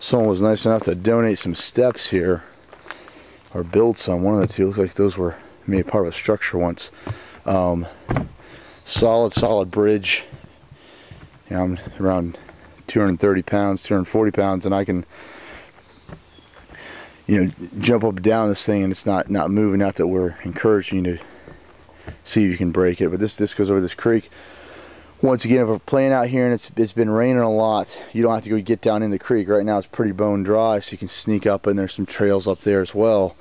Someone was nice enough to donate some steps here, or build some, one of the two. Looks like those were made part of a structure once. Solid bridge. You know, I'm around 230 pounds, 240 pounds, and I can, you know, jump up and down this thing and it's not moving. Not that we're encouraging you to see if you can break it, but this goes over this creek. Once again, if we're playing out here and it's been raining a lot, you don't have to go get down in the creek. Right now it's pretty bone dry, so you can sneak up, and there's some trails up there as well.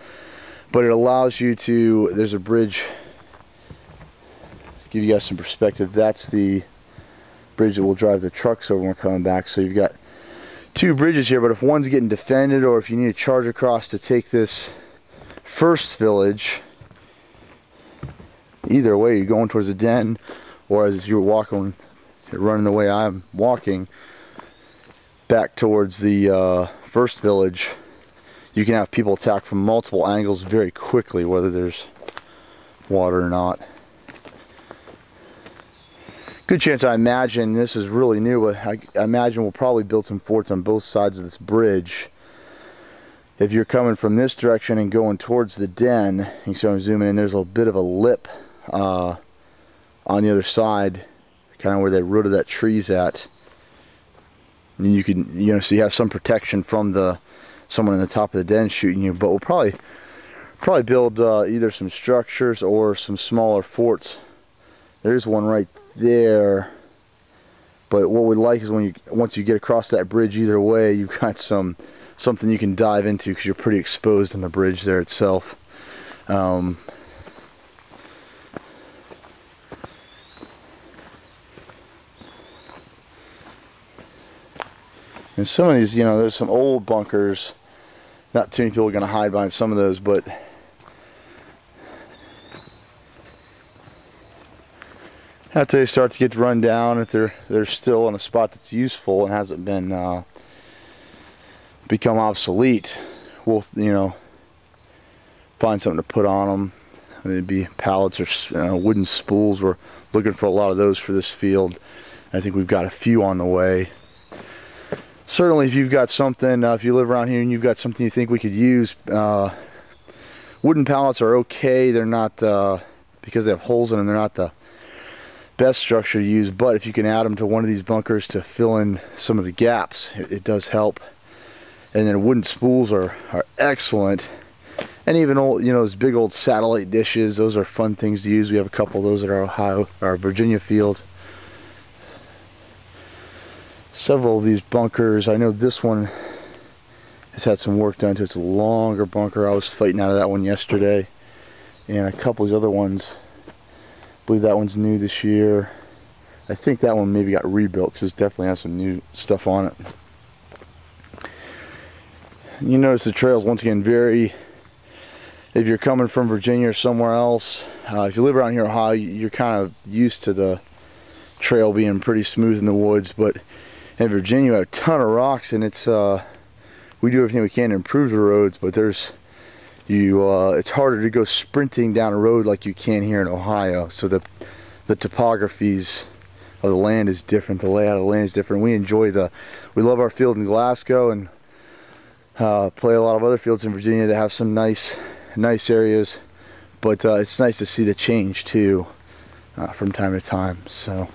But it allows you to, there's a bridge, give you guys some perspective. That's the bridge that will drive the trucks over when we're coming back. So you've got two bridges here, but if one's getting defended, or if you need to charge across to take this first village, either way, you're going towards the den, or as you're walking, you're running the way I'm walking back towards the first village, you can have people attack from multiple angles very quickly, whether there's water or not. Good chance, I imagine, this is really new, but I imagine we'll probably build some forts on both sides of this bridge. If you're coming from this direction and going towards the den, you can see I'm zooming in, there's a bit of a lip on the other side, kind of where the root of that tree's at. And you can, you know, so you have some protection from someone in the top of the den shooting you. But we'll probably build either some structures or some smaller forts. There's one right there. But what we like is once you get across that bridge, either way, you've got something you can dive into, because you're pretty exposed on the bridge there itself. And some of these, you know, there's some old bunkers. Not too many people are going to hide behind some of those, but after they start to get run down, if they're still in a spot that's useful and hasn't been become obsolete, we'll, you know, find something to put on them. It'd be pallets or wooden spools. We're looking for a lot of those for this field. I think we've got a few on the way. Certainly, if you've got something, if you live around here and you've got something you think we could use, wooden pallets are okay. They're not, because they have holes in them, they're not the best structure to use. But if you can add them to one of these bunkers to fill in some of the gaps, it does help. And then wooden spools are excellent. And even old, you know, those big old satellite dishes, those are fun things to use. We have a couple of those at our Virginia field. Several of these bunkers, I know this one has had some work done to it. It's a longer bunker. I was fighting out of that one yesterday. And a couple of these other ones, I believe that one's new this year. I think that one maybe got rebuilt, because it definitely has some new stuff on it. You notice the trails, once again, vary. If you're coming from Virginia or somewhere else, if you live around here in Ohio, you're kind of used to the trail being pretty smooth in the woods. But in Virginia, we have a ton of rocks, and it's we do everything we can to improve the roads, but it's harder to go sprinting down a road like you can here in Ohio. So the topographies of the land is different, the layout of the land is different. We love our field in Glasgow, and play a lot of other fields in Virginia that have some nice areas, but it's nice to see the change too from time to time. So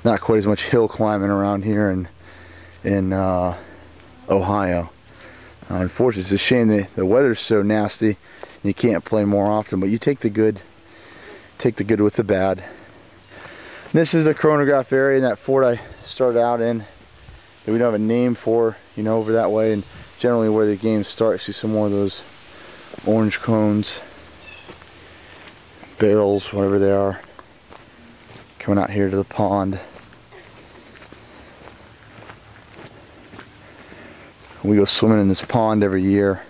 not quite as much hill climbing around here in Ohio. Unfortunately, it's a shame that the weather's so nasty and you can't play more often, but you take the good with the bad. This is the chronograph area in that fort I started out in that we don't have a name for, you know, over that way. And generally where the games start, see some more of those orange cones, barrels, whatever they are, coming out here to the pond. We go swimming in this pond every year.